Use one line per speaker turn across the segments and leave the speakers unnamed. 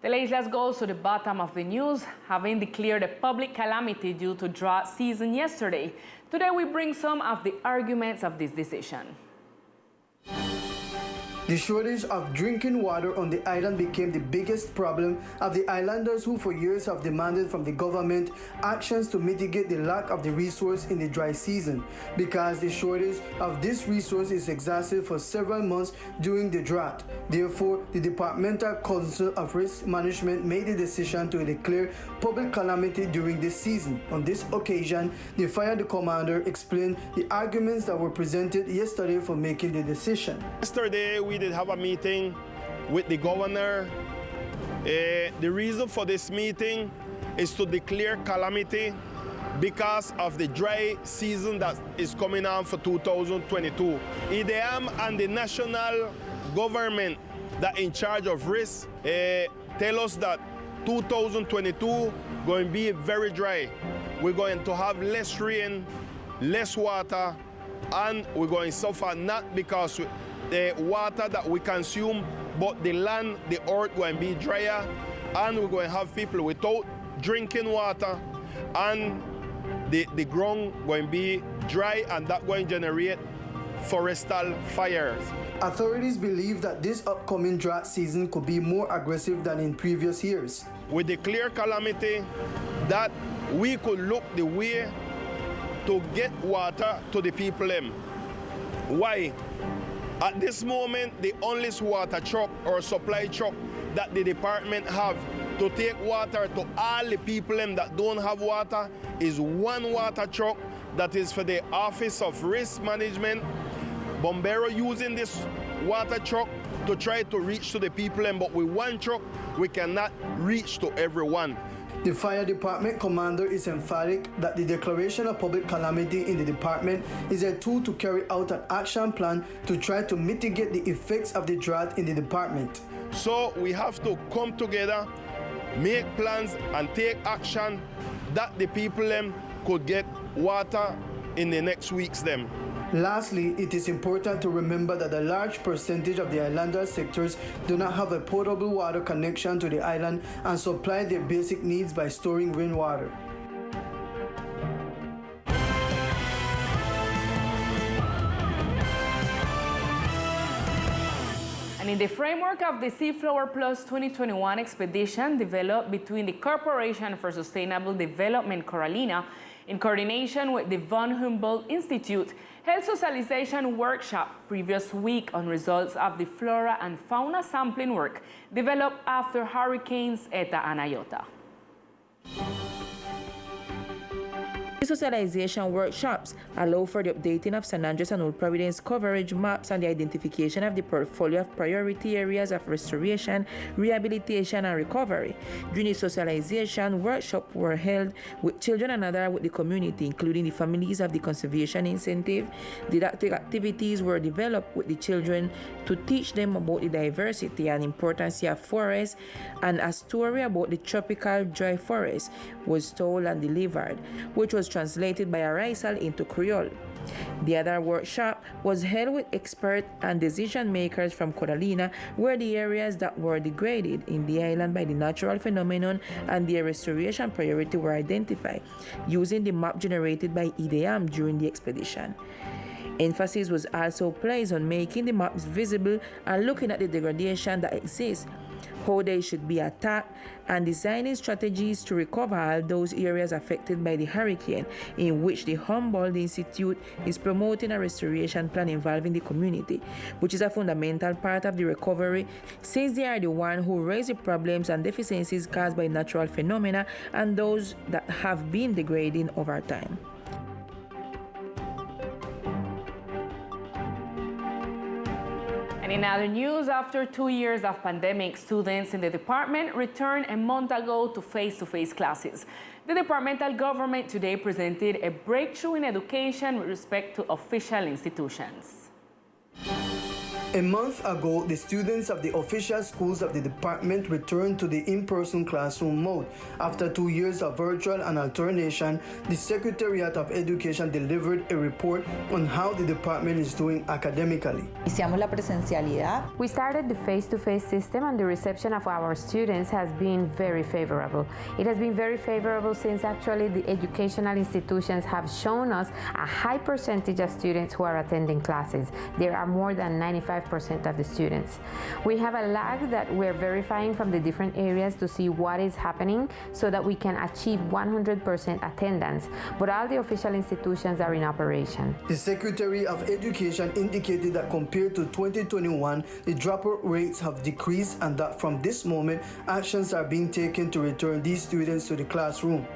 Teleislas goes to the bottom of the news, having declared a public calamity due to drought season yesterday. Today we bring some of the arguments of this decision.
The shortage of drinking water on the island became the biggest problem of the islanders, who for years have demanded from the government actions to mitigate the lack of the resource in the dry season, because the shortage of this resource is exhausted for several months during the drought. Therefore, the Departmental Council of Risk Management made the decision to declare public calamity during this season. On this occasion, the fire commander explained the arguments that were presented yesterday for making the decision.
Yesterday, we did have a meeting with the governor. The reason for this meeting is to declare calamity because of the dry season that is coming on for 2022. IDEAM and the national government that in charge of risk tell us that 2022 going to be very dry. We're going to have less rain, less water, and we're going to suffer not because the water that we consume, but the land, the earth going to be drier, and we're going to have people without drinking water, and the ground going to be dry, and that going to generate forestal fires.
Authorities believe that this upcoming drought season could be more aggressive than in previous years.
With the clear calamity, that we could look the way to get water to the people. Why? At this moment, the only water truck or supply truck that the department have to take water to all the people that don't have water is one water truck that is for the Office of Risk Management. Bombero using this water truck to try to reach to the people, but with one truck, we cannot reach to everyone.
The fire department commander is emphatic that the declaration of public calamity in the department is a tool to carry out an action plan to try to mitigate the effects of the drought in the department.
So we have to come together, make plans and take action that the people could get water in the next weeks.
Lastly, it is important to remember that a large percentage of the islander sectors do not have a potable water connection to the island and supply their basic needs by storing rainwater.
And in the framework of the Seaflower Plus 2021 expedition developed between the Corporation for Sustainable Development Coralina in coordination with the Von Humboldt Institute, held socialization workshop previous week on results of the flora and fauna sampling work developed after hurricanes Eta and Iota.
Socialization workshops allow for the updating of San Andres and Old Providence coverage maps and the identification of the portfolio of priority areas of restoration, rehabilitation, and recovery. During the socialization workshop were held with children and others with the community, including the families of the conservation incentive. Didactic activities were developed with the children to teach them about the diversity and importance of forests, and a story about the tropical dry forest was told and delivered, which was translated by Araisal into Creole. The other workshop was held with experts and decision makers from Coralina, where the areas that were degraded in the island by the natural phenomenon and their restoration priority were identified, using the map generated by IDEAM during the expedition. Emphasis was also placed on making the maps visible and looking at the degradation that exists, how they should be attacked, and designing strategies to recover all those areas affected by the hurricane, in which the Humboldt Institute is promoting a restoration plan involving the community, which is a fundamental part of the recovery, since they are the ones who raise the problems and deficiencies caused by natural phenomena and those that have been degrading over time.
And in other news, after 2 years of pandemic, students in the department returned a month ago to face-to-face classes. The departmental government today presented a breakthrough in education with respect to official institutions.
A month ago, the students of the official schools of the department returned to the in-person classroom mode. After 2 years of virtual and alternation, the Secretariat of Education delivered a report on how the department is doing academically.
Iniciamos la presencialidad.
We started the face-to-face system, and the reception of our students has been very favorable. It has been very favorable since actually the educational institutions have shown us a high percentage of students who are attending classes. There are more than 95% of the students. We have a lag that we're verifying from the different areas to see what is happening so that we can achieve 100% attendance, but all the official institutions are in operation.
The Secretary of Education indicated that compared to 2021, the dropout rates have decreased and that from this moment, actions are being taken to return these students to the classroom.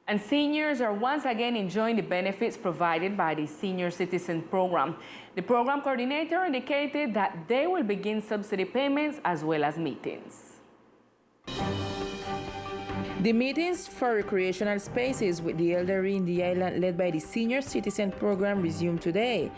And seniors are once again enjoying the benefits provided by the Senior Citizen Program. The program coordinator indicated that they will begin subsidy payments as well as meetings.
The meetings for recreational spaces with the elderly in the island led by the Senior Citizen Program resumed today.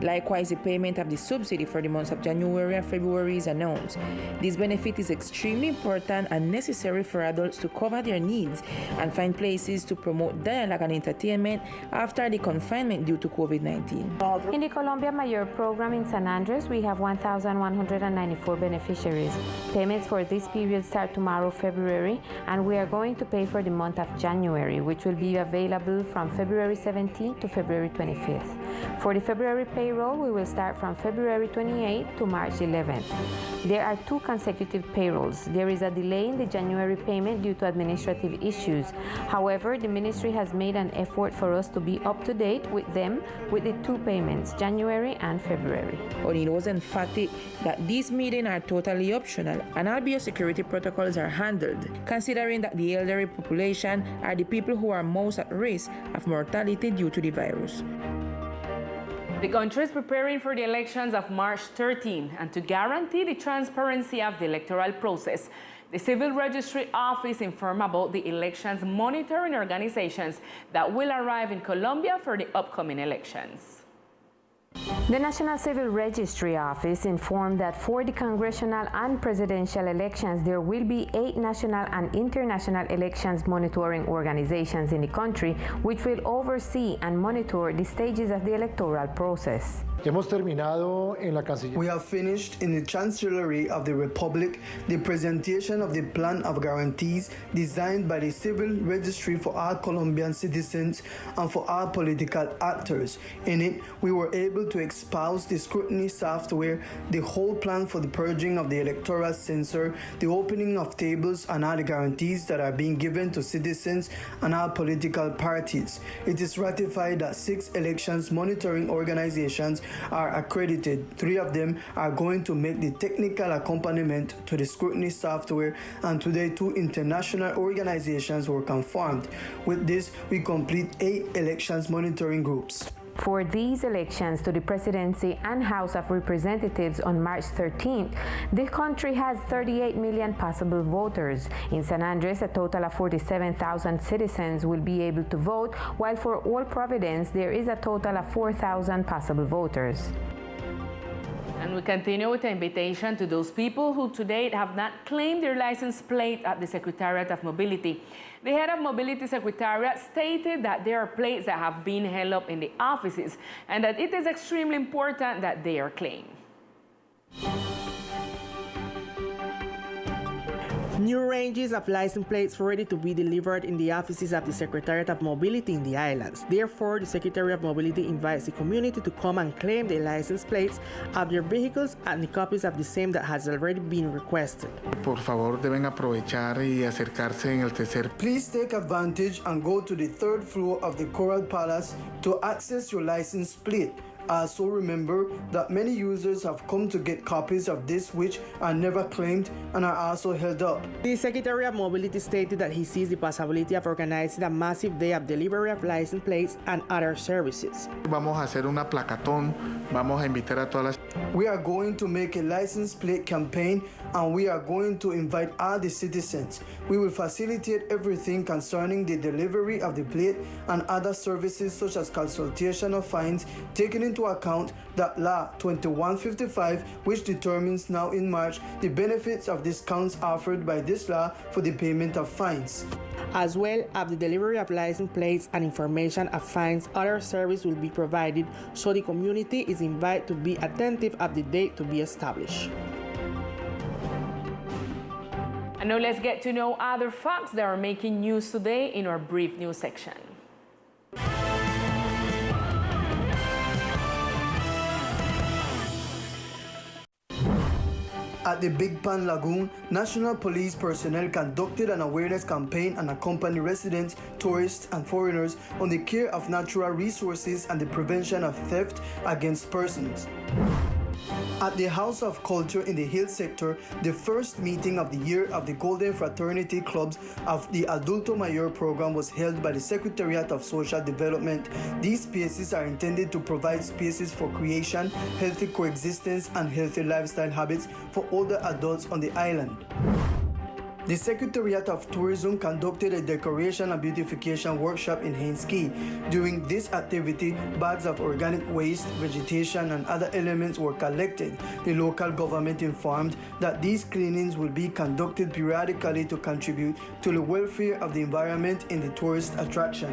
Likewise, the payment of the subsidy for the months of January and February is announced. This benefit is extremely important and necessary for adults to cover their needs and find places to promote dialogue and entertainment after the confinement due to COVID-19.
In the Colombia Mayor program in San Andres, we have 1,194 beneficiaries. Payments for this period start tomorrow, February, and we are going to pay for the month of January, which will be available from February 17th to February 25th. For the February payroll, we will start from February 28th to March 11th. There are 2 consecutive payrolls. There is a delay in the January payment due to administrative issues. However, the ministry has made an effort for us to be up to date with them with the 2 payments, January and February.
O'Neill was emphatic that these meetings are totally optional and all biosecurity protocols are handled, considering that the elderly population are the people who are most at risk of mortality due to the virus.
The country is preparing for the elections of March 13, and to guarantee the transparency of the electoral process, the Civil Registry Office informed about the elections monitoring organizations that will arrive in Colombia for the upcoming elections.
The National Civil Registry Office informed that for the congressional and presidential elections, there will be 8 national and international elections monitoring organizations in the country, which will oversee and monitor the stages of the electoral process.
We have finished in the Chancellery of the Republic the presentation of the plan of guarantees designed by the Civil Registry for all Colombian citizens and for all political actors. In it, we were able to espouse the scrutiny software, the whole plan for the purging of the electoral censor, the opening of tables, and all the guarantees that are being given to citizens and all political parties. It is ratified that 6 elections monitoring organizations are accredited. 3 of them are going to make the technical accompaniment to the scrutiny software, and today 2 international organizations were confirmed. With this, we complete 8 elections monitoring groups.
For these elections to the presidency and House of Representatives on March 13th, the country has 38 million possible voters. In San Andres, a total of 47,000 citizens will be able to vote, while for all Providence, there is a total of 4,000 possible voters.
And we continue with the invitation to those people who to date have not claimed their license plate at the Secretariat of Mobility. The head of Mobility Secretariat stated that there are plates that have been held up in the offices and that it is extremely important that they are claimed.
New ranges of license plates ready to be delivered in the offices of the Secretariat of Mobility in the islands. Therefore, the Secretary of Mobility invites the community to come and claim the license plates of their vehicles and the copies of the same that has already been requested.
Por favor, deben aprovechar y acercarse en el tercer.
Please take advantage and go to the 3rd floor of the Coral Palace to access your license plate. Also remember that many users have come to get copies of this which are never claimed and are also held up.
The Secretary of Mobility stated that he sees the possibility of organizing a massive day of delivery of license plates and other services.
Vamos a hacer una placatón, vamos a invitar a todas las
We are going to make a license plate campaign, and we are going to invite all the citizens. We will facilitate everything concerning the delivery of the plate and other services such as consultation of fines, taking into account that Law 2155, which determines now in March the benefits of discounts offered by this law for the payment of fines.
As well as the delivery of license plates and information of fines, other service will be provided, so the community is invited to be attentive of the date to be established.
And now let's get to know other facts that are making news today in our brief news section.
At the Big Pond Lagoon, National Police personnel conducted an awareness campaign and accompanied residents, tourists, and foreigners on the care of natural resources and the prevention of theft against persons. At the House of Culture in the Hill Sector, the first meeting of the year of the Golden Fraternity Clubs of the Adulto Mayor program was held by the Secretariat of Social Development. These spaces are intended to provide spaces for creation, healthy coexistence, and healthy lifestyle habits for older adults on the island. The Secretariat of Tourism conducted a decoration and beautification workshop in Haines Cay. During this activity, bags of organic waste, vegetation, and other elements were collected. The local government informed that these cleanings will be conducted periodically to contribute to the welfare of the environment in the tourist attraction.